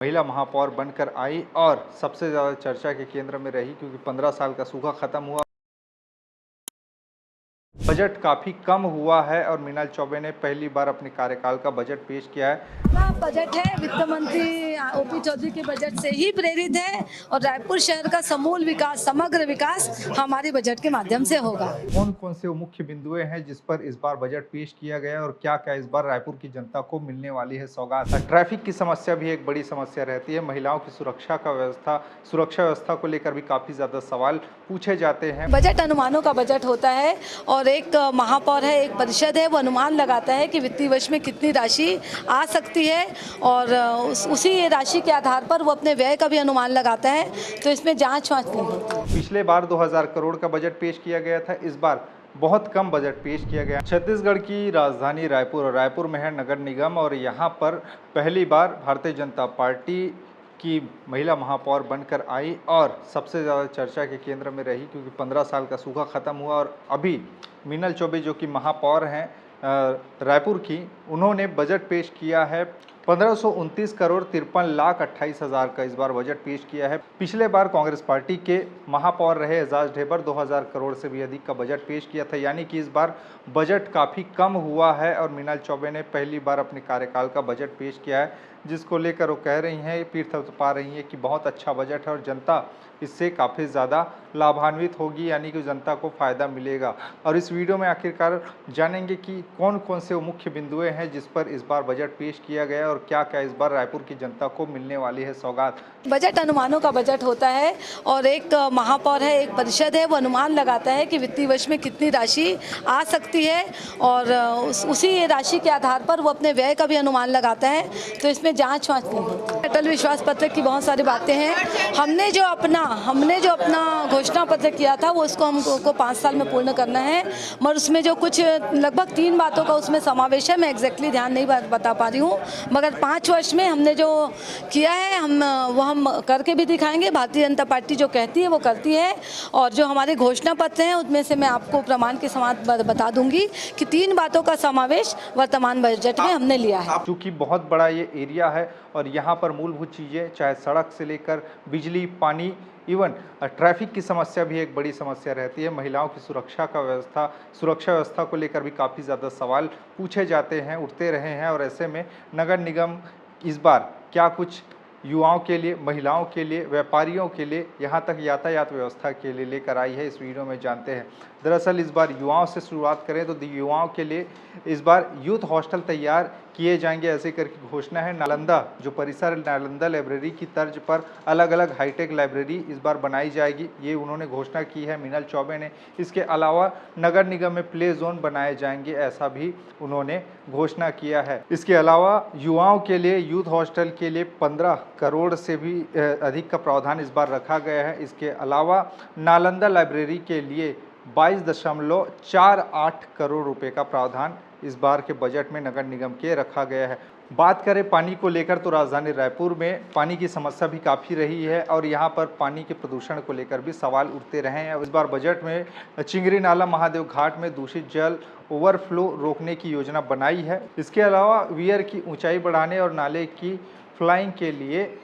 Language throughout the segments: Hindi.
महिला महापौर बनकर आई और सबसे ज़्यादा चर्चा के केंद्र में रही क्योंकि 15 साल का सूखा खत्म हुआ। बजट काफ़ी कम हुआ है और मीनाल चौबे ने पहली बार अपने कार्यकाल का बजट पेश किया है। बजट है वित्त मंत्री ओपी चौधरी के बजट से ही प्रेरित है और रायपुर शहर का समूल विकास, समग्र विकास हमारे बजट के माध्यम से होगा। कौन कौन से मुख्य बिंदुएं हैं जिस पर इस बार बजट पेश किया गया है और क्या क्या इस बार रायपुर की जनता को मिलने वाली है सौगात। ट्रैफिक की समस्या भी एक बड़ी समस्या रहती है। महिलाओं की सुरक्षा व्यवस्था को लेकर भी काफ़ी ज़्यादा सवाल पूछे जाते हैं। बजट अनुमानों का बजट होता है और एक महापौर है, एक परिषद है, वो अनुमान लगाता है कि वित्तीय वर्ष में कितनी राशि आ सकती है और उसी राशि के आधार पर वो अपने व्यय का भी अनुमान लगाता है। तो इसमें जांच वांच नहीं होती। पिछले बार 2000 करोड़ का बजट पेश किया गया था, इस बार बहुत कम बजट पेश किया गया। छत्तीसगढ़ की राजधानी रायपुर और रायपुर में है नगर निगम और यहाँ पर पहली बार भारतीय जनता पार्टी की महिला महापौर बनकर आई और सबसे ज़्यादा चर्चा के केंद्र में रही क्योंकि 15 साल का सूखा खत्म हुआ और अभी मीनल चौबे जो कि महापौर हैं रायपुर की, उन्होंने बजट पेश किया है। 1529 करोड़ 53,28,000 का इस बार बजट पेश किया है। पिछले बार कांग्रेस पार्टी के महापौर रहे एजाज ढेबर 2000 करोड़ से भी अधिक का बजट पेश किया था, यानी कि इस बार बजट काफ़ी कम हुआ है और मीनाल चौबे ने पहली बार अपने कार्यकाल का बजट पेश किया है, जिसको लेकर वो कह रही हैं, पीठ थपथपा रही हैं कि बहुत अच्छा बजट है और जनता इससे काफ़ी ज़्यादा लाभान्वित होगी, यानी कि जनता को फ़ायदा मिलेगा। और इस वीडियो में आखिरकार जानेंगे कि कौन कौन से वो मुख्य बिंदुएं हैं जिस पर इस बार बजट पेश किया गया और क्या क्या इस बार रायपुर की जनता को मिलने वाली है सौगात। बजट अनुमानों का बजट होता है और एक महापौर है, एक परिषद है, वो अनुमान लगाता है कि वित्तीय वर्ष में कितनी राशि आ सकती है और उसी राशि के आधार पर वो अपने व्यय का भी अनुमान लगाता है। तो इसमें जांच वांच नहीं होती। अटल विश्वास पत्र की बहुत सारी बातें हैं। हमने जो अपना घोषणा पत्र किया था वो उसको हमको 5 साल में पूर्ण करना है, मगर उसमें जो कुछ लगभग 3 बातों का उसमें समावेश है। मैं एग्जैक्टली ध्यान नहीं बता पा रही हूँ, मगर 5 वर्ष में हमने जो किया है हम करके भी दिखाएंगे। भारतीय जनता पार्टी जो कहती है वो करती है और जो हमारे घोषणा पत्र हैं उनमें से मैं आपको प्रमाण के समान बता दूंगी कि 3 बातों का समावेश वर्तमान बजट में हमने लिया है। चूँकि बहुत बड़ा ये एरिया है और यहाँ पर मूलभूत चीज़ें चाहे सड़क से लेकर बिजली, पानी, इवन ट्रैफिक की समस्या भी एक बड़ी समस्या रहती है। महिलाओं की सुरक्षा व्यवस्था को लेकर भी काफ़ी ज़्यादा सवाल पूछे जाते हैं, उठते रहे हैं और ऐसे में नगर निगम इस बार क्या कुछ युवाओं के लिए, महिलाओं के लिए, व्यापारियों के लिए, यहाँ तक यातायात व्यवस्था के लिए लेकर आई है, इस वीडियो में जानते हैं। दरअसल इस बार युवाओं से शुरुआत करें तो युवाओं के लिए इस बार यूथ हॉस्टल तैयार किए जाएंगे, ऐसे करके घोषणा है। नालंदा जो परिसर नालंदा लाइब्रेरी की तर्ज पर अलग अलग हाईटेक लाइब्रेरी इस बार बनाई जाएगी, ये उन्होंने घोषणा की है मीनाल चौबे ने। इसके अलावा नगर निगम में प्ले जोन बनाए जाएंगे, ऐसा भी उन्होंने घोषणा किया है। इसके अलावा युवाओं के लिए यूथ हॉस्टल के लिए 15 करोड़ से भी अधिक का प्रावधान इस बार रखा गया है। इसके अलावा नालंदा लाइब्रेरी के लिए 22.48 करोड़ रुपए का प्रावधान इस बार के बजट में नगर निगम के रखा गया है। बात करें पानी को लेकर तो राजधानी रायपुर में पानी की समस्या भी काफ़ी रही है और यहाँ पर पानी के प्रदूषण को लेकर भी सवाल उठते रहे हैं। इस बार बजट में चिंगरी नाला महादेव घाट में दूषित जल ओवरफ्लो रोकने की योजना बनाई है। इसके अलावा वीयर की ऊंचाई बढ़ाने और नाले की फ्लाइंग के लिए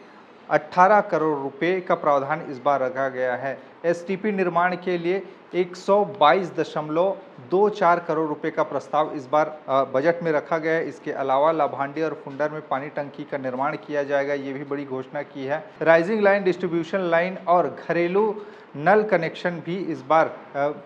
18 करोड़ रुपए का प्रावधान इस बार रखा गया है। एसटीपी निर्माण के लिए 122.24 करोड़ रुपए का प्रस्ताव इस बार बजट में रखा गया है। इसके अलावा लाभांडी और फुंडर में पानी टंकी का निर्माण किया जाएगा, ये भी बड़ी घोषणा की है। राइजिंग लाइन, डिस्ट्रीब्यूशन लाइन और घरेलू नल कनेक्शन भी इस बार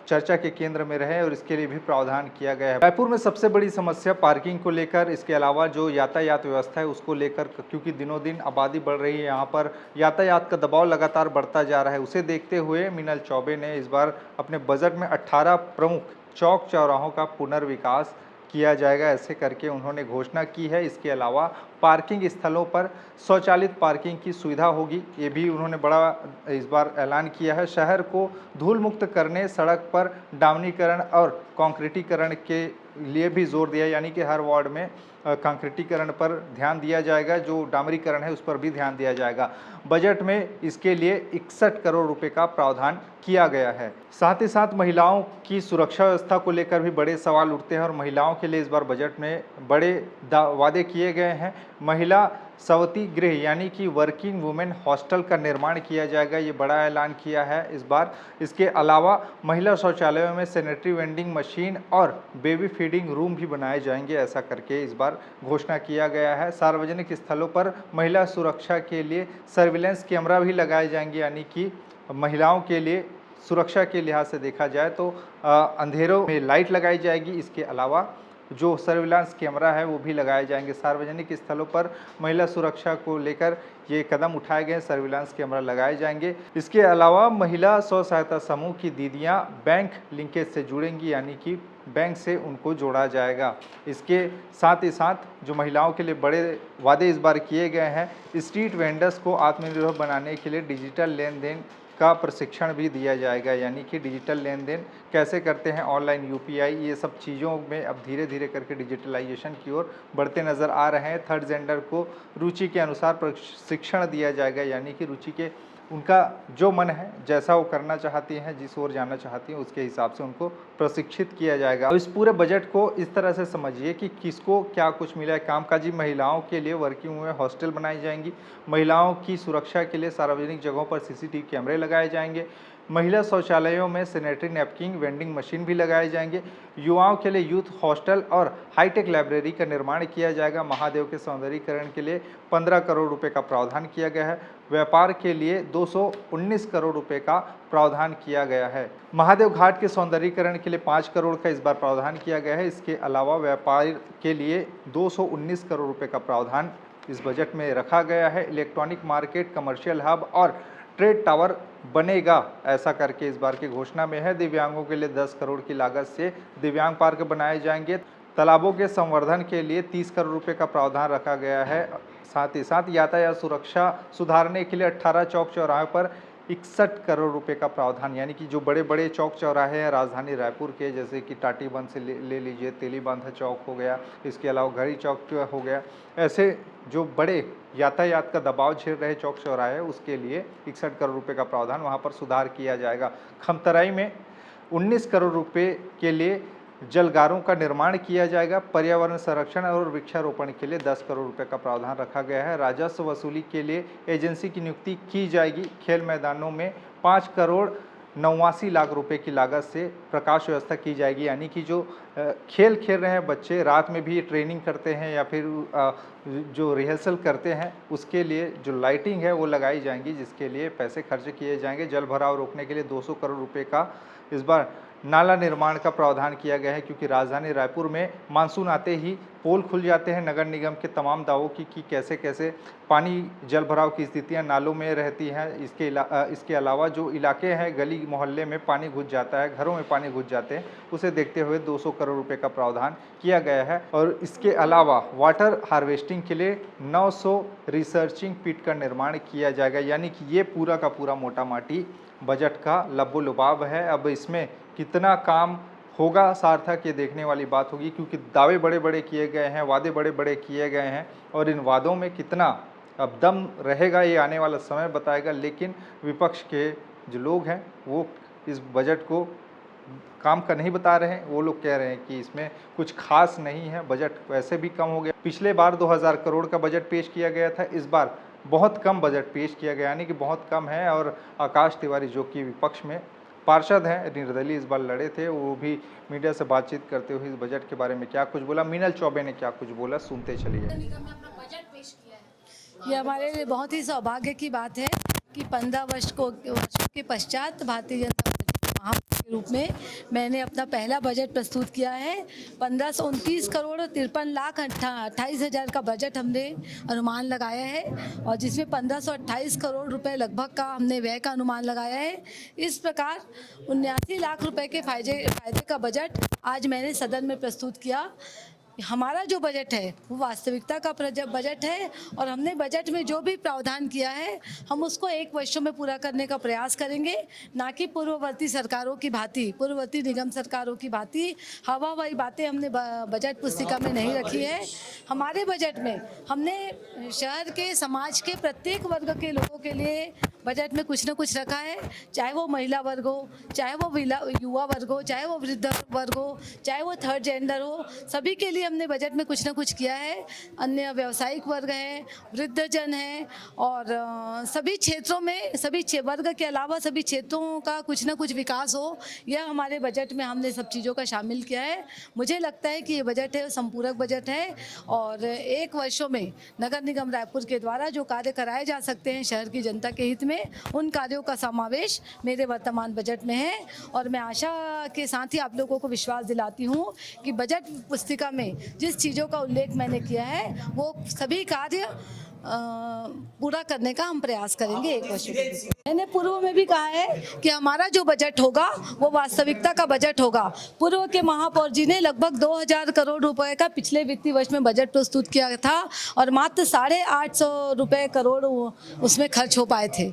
चर्चा के केंद्र में रहे और इसके लिए भी प्रावधान किया गया है। रायपुर में सबसे बड़ी समस्या पार्किंग को लेकर, इसके अलावा जो यातायात व्यवस्था है उसको लेकर, क्योंकि दिनों दिन आबादी बढ़ रही है, यहाँ पर यातायात का दबाव लगातार बढ़ता जा रहा है। उसे देखते हुए मीनाल चौबे ने इस बार अपने बजट में 18 प्रमुख चौक चौराहों का पुनर्विकास किया जाएगा, ऐसे करके उन्होंने घोषणा की है। इसके अलावा पार्किंग स्थलों पर स्वचालित पार्किंग की सुविधा होगी, ये भी उन्होंने बड़ा इस बार ऐलान किया है। शहर को धूल मुक्त करने, सड़क पर डामनीकरण और कंक्रीटीकरण के लिए भी जोर दिया, यानी कि हर वार्ड में कंक्रीटीकरण पर ध्यान दिया जाएगा, जो डामरीकरण है उस पर भी ध्यान दिया जाएगा। बजट में इसके लिए 61 करोड़ रुपए का प्रावधान किया गया है। साथ ही साथ महिलाओं की सुरक्षा व्यवस्था को लेकर भी बड़े सवाल उठते हैं और महिलाओं के लिए इस बार बजट में बड़े वादे किए गए हैं। महिला सवती गृह यानी कि वर्किंग वुमेन हॉस्टल का निर्माण किया जाएगा, ये बड़ा ऐलान किया है इस बार। इसके अलावा महिला शौचालयों में सैनिटरी वेंडिंग मशीन और बेबी फीडिंग रूम भी बनाए जाएंगे, ऐसा करके इस बार घोषणा किया गया है। सार्वजनिक स्थलों पर महिला सुरक्षा के लिए सर्विलेंस कैमरा भी लगाए जाएंगे, यानी कि महिलाओं के लिए सुरक्षा के लिहाज से देखा जाए तो अंधेरों में लाइट लगाई जाएगी। इसके अलावा जो सर्विलांस कैमरा है वो भी लगाए जाएंगे। सार्वजनिक स्थलों पर महिला सुरक्षा को लेकर ये कदम उठाए गए, सर्विलांस कैमरा लगाए जाएंगे। इसके अलावा महिला स्व सहायता समूह की दीदियां बैंक लिंकेज से जुड़ेंगी, यानी कि बैंक से उनको जोड़ा जाएगा। इसके साथ ही साथ जो महिलाओं के लिए बड़े वादे इस बार किए गए हैं, स्ट्रीट वेंडर्स को आत्मनिर्भर बनाने के लिए डिजिटल लेन देन का प्रशिक्षण भी दिया जाएगा, यानी कि डिजिटल लेन देन कैसे करते हैं, ऑनलाइन यूपीआई, ये सब चीज़ों में अब धीरे धीरे करके डिजिटलाइजेशन की ओर बढ़ते नज़र आ रहे हैं। थर्ड जेंडर को रुचि के अनुसार प्रशिक्षण दिया जाएगा, यानी कि रुचि के उनका जो मन है, जैसा वो करना चाहती हैं, जिस ओर जाना चाहती हैं, उसके हिसाब से उनको प्रशिक्षित किया जाएगा। अब इस पूरे बजट को इस तरह से समझिए कि किसको क्या कुछ मिला है। कामकाजी महिलाओं के लिए वर्किंग वुमेन हॉस्टल बनाई जाएंगी, महिलाओं की सुरक्षा के लिए सार्वजनिक जगहों पर सीसीटीवी कैमरे लगाए जाएंगे, महिला शौचालयों में सैनिटरी नैपकिन वेंडिंग मशीन भी लगाए जाएंगे, युवाओं के लिए यूथ हॉस्टल और हाईटेक लाइब्रेरी का निर्माण किया जाएगा। महादेव के सौंदर्यीकरण के लिए 15 करोड़ रुपए का प्रावधान किया गया है। व्यापार के लिए 219 करोड़ रुपए का प्रावधान किया गया है। महादेव घाट के सौंदर्यीकरण के लिए 5 करोड़ का इस बार प्रावधान किया गया है। इसके अलावा व्यापार के लिए 219 करोड़ रुपए का प्रावधान इस बजट में रखा गया है। इलेक्ट्रॉनिक मार्केट, कमर्शियल हब और ट्रेड टावर बनेगा, ऐसा करके इस बार की घोषणा में है। दिव्यांगों के लिए 10 करोड़ की लागत से दिव्यांग पार्क बनाए जाएंगे। तालाबों के संवर्धन के लिए 30 करोड़ रुपए का प्रावधान रखा गया है। साथ ही साथ यातायात सुरक्षा सुधारने के लिए 18 चौक चौराहे पर 61 करोड़ रुपए का प्रावधान, यानी कि जो बड़े बड़े चौक चौराहे हैं राजधानी रायपुर के, जैसे कि टाटीबंध से ले लीजिए, तेलीबांधा चौक हो गया, इसके अलावा घड़ी चौक हो गया, ऐसे जो बड़े यातायात का दबाव झेल रहे चौक चौराहे, उसके लिए 61 करोड़ रुपए का प्रावधान, वहाँ पर सुधार किया जाएगा। खमतराई में 19 करोड़ रुपए के लिए जलगारों का निर्माण किया जाएगा। पर्यावरण संरक्षण और वृक्षारोपण के लिए 10 करोड़ रुपए का प्रावधान रखा गया है। राजस्व वसूली के लिए एजेंसी की नियुक्ति की जाएगी। खेल मैदानों में 5 करोड़ 89 लाख रुपए की लागत से प्रकाश व्यवस्था की जाएगी, यानी कि जो खेल खेल रहे हैं बच्चे, रात में भी ट्रेनिंग करते हैं या फिर जो रिहर्सल करते हैं, उसके लिए जो लाइटिंग है वो लगाई जाएंगी, जिसके लिए पैसे खर्च किए जाएंगे। जल भराव रोकने के लिए 200 करोड़ रुपए का इस बार नाला निर्माण का प्रावधान किया गया है, क्योंकि राजधानी रायपुर में मानसून आते ही पोल खुल जाते हैं। नगर निगम के तमाम दावों की कि कैसे कैसे पानी जल भराव की स्थितियां नालों में रहती हैं। इसके अलावा जो इलाके हैं गली मोहल्ले में पानी घुस जाता है, घरों में पानी घुस जाते हैं, उसे देखते हुए 200 करोड़ रुपए का प्रावधान किया गया है। और इसके अलावा वाटर हार्वेस्टिंग के लिए 900 रिसर्चिंग पिट का निर्माण किया जाएगा, यानी कि ये पूरा का पूरा मोटा माटी बजट का लबो लुबाब है। अब इसमें कितना काम होगा सार्थक, ये देखने वाली बात होगी, क्योंकि दावे बड़े बड़े किए गए हैं, वादे बड़े बड़े किए गए हैं, और इन वादों में कितना अब दम रहेगा ये आने वाला समय बताएगा। लेकिन विपक्ष के जो लोग हैं वो इस बजट को काम का नहीं बता रहे हैं। वो लोग कह रहे हैं कि इसमें कुछ खास नहीं है, बजट वैसे भी कम हो गया। पिछले बार 2000 करोड़ का बजट पेश किया गया था, इस बार बहुत कम बजट पेश किया गया, यानी कि बहुत कम है। और आकाश तिवारी जो कि विपक्ष में पार्षद हैं, निर्दलीय इस बार लड़े थे, वो भी मीडिया से बातचीत करते हुए इस बजट के बारे में क्या कुछ बोला। मीनल चौबे ने क्या कुछ बोला, सुनते चलिए। ये हमारे लिए बहुत ही सौभाग्य की बात है कि 15 वर्षों के पश्चात भारतीय जनता पार्टी महापौर के रूप में मैंने अपना पहला बजट प्रस्तुत किया है। 1529 करोड़ 53 लाख 28 हज़ार का बजट हमने अनुमान लगाया है, और जिसमें 1528 करोड़ रुपए लगभग का हमने व्यय का अनुमान लगाया है। इस प्रकार 79 लाख रुपए के फायदे का बजट आज मैंने सदन में प्रस्तुत किया। हमारा जो बजट है वो वास्तविकता का बजट है और हमने बजट में जो भी प्रावधान किया है हम उसको 1 वर्षों में पूरा करने का प्रयास करेंगे, ना कि पूर्ववर्ती सरकारों की भांति, पूर्ववर्ती निगम सरकारों की भांति हवाबाई बातें हमने बजट पुस्तिका में नहीं रखी है। हमारे बजट में हमने शहर के, समाज के प्रत्येक वर्ग के लोगों के लिए बजट में कुछ न कुछ रखा है, चाहे वो महिला वर्ग हो, चाहे वो युवा वर्ग हो, चाहे वो वृद्ध वर्ग हो, चाहे वो थर्ड जेंडर हो, सभी के लिए हमने बजट में कुछ न कुछ किया है। अन्य व्यावसायिक वर्ग हैं, वृद्धजन हैं और सभी क्षेत्रों में, सभी वर्ग के अलावा सभी क्षेत्रों का कुछ न कुछ विकास हो, यह हमारे बजट में हमने सब चीज़ों का शामिल किया है। मुझे लगता है कि ये बजट है संपूरक बजट है और 1 वर्षों में नगर निगम रायपुर के द्वारा जो कार्य कराए जा सकते हैं शहर की जनता के हित में, उन कार्यों का समावेश मेरे वर्तमान बजट में है और मैं आशा के साथ ही आप लोगों को विश्वास दिलाती हूँ कि बजट पुस्तिका में जिस चीज़ों का उल्लेख मैंने किया है वो सभी कार्य पूरा करने का हम प्रयास करेंगे 1 वर्ष में। मैंने पूर्व में भी कहा है कि हमारा जो बजट होगा वो वास्तविकता का बजट होगा। पूर्व के महापौर जी ने लगभग 2000 करोड़ रुपए का पिछले वित्तीय वर्ष में बजट प्रस्तुत किया था और मात्र 850 करोड़ उसमें खर्च हो पाए थे।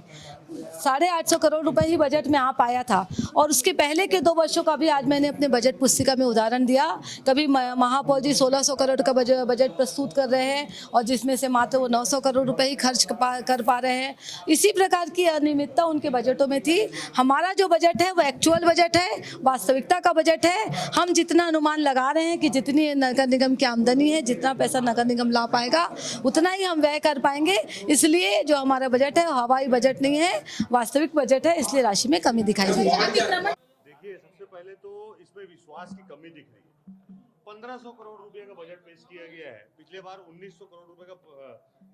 850 करोड़ रुपए ही बजट में आ पाया था और उसके पहले के 2 वर्षों का भी आज मैंने अपने बजट पुस्तिका में उदाहरण दिया। कभी महापौर जी 1600 करोड़ का बजट प्रस्तुत कर रहे हैं और जिसमें से मात्र वो 900 करोड़ रुपए ही खर्च कर पा रहे हैं। इसी प्रकार की अनियमितता उनके बजटों में थी। हमारा जो बजट है वो एक्चुअल बजट है, वास्तविकता का बजट है। हम जितना अनुमान लगा रहे हैं कि जितनी नगर निगम की आमदनी है, जितना पैसा नगर निगम ला पाएगा उतना ही हम व्यय कर पाएंगे। इसलिए जो हमारा बजट है हवाई बजट नहीं है, वास्तविक बजट है, इसलिए राशि में कमी दिखाई दे रही है। देखिए, सबसे पहले तो इसमें विश्वास की कमी दिख रही है। 1500 करोड़ रुपए का बजट पेश किया गया है, पिछले बार 1900 करोड़ रुपए का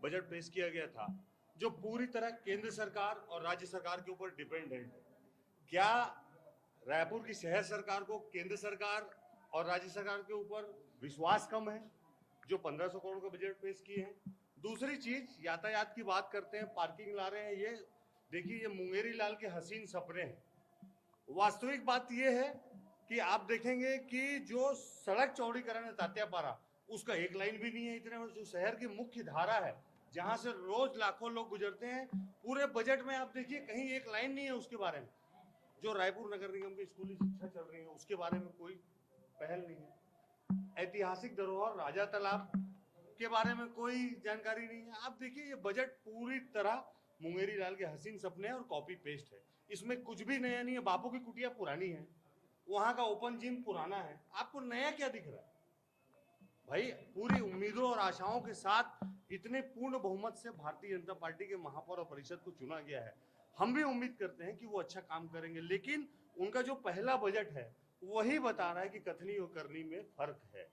बजट पेश किया गया था, जो पूरी तरह केंद्र सरकार और राज्य सरकार के ऊपर डिपेंडेंट है। क्या रायपुर की शहर सरकार को केंद्र सरकार और राज्य सरकार के ऊपर विश्वास कम है जो 1500 करोड़ का बजट पेश किए हैं? दूसरी चीज, यातायात की बात करते हैं, पार्किंग ला रहे हैं, ये देखिए ये मुंगेरी लाल के हसीन सपने हैं। वास्तविक बात यह है कि आप देखेंगे कि जो सड़क चौड़ीकरण है तात्यापारा, उसका 1 लाइन भी नहीं है। इतने जो शहर की मुख्य धारा है जहां से रोज लाखों लोग गुजरते हैं, पूरे बजट में आप देखिए कहीं 1 लाइन नहीं है उसके बारे में। जो रायपुर नगर निगम की स्कूली शिक्षा चल रही है उसके बारे में कोई पहल नहीं है। ऐतिहासिक धरोहर राजा तालाब के बारे में कोई जानकारी नहीं है। आप देखिए ये बजट पूरी तरह मुंगेरी लाल के हसीन सपने और कॉपी पेस्ट है। इसमें कुछ भी नया नहीं है। बापू की कुटिया पुरानी है, वहां का ओपन जिम पुराना है, आपको नया क्या दिख रहा है भाई? पूरी उम्मीदों और आशाओं के साथ इतने पूर्ण बहुमत से भारतीय जनता पार्टी के महापौर और परिषद को चुना गया है। हम भी उम्मीद करते हैं कि वो अच्छा काम करेंगे, लेकिन उनका जो पहला बजट है वही बता रहा है कि कथनी और करनी में फर्क है।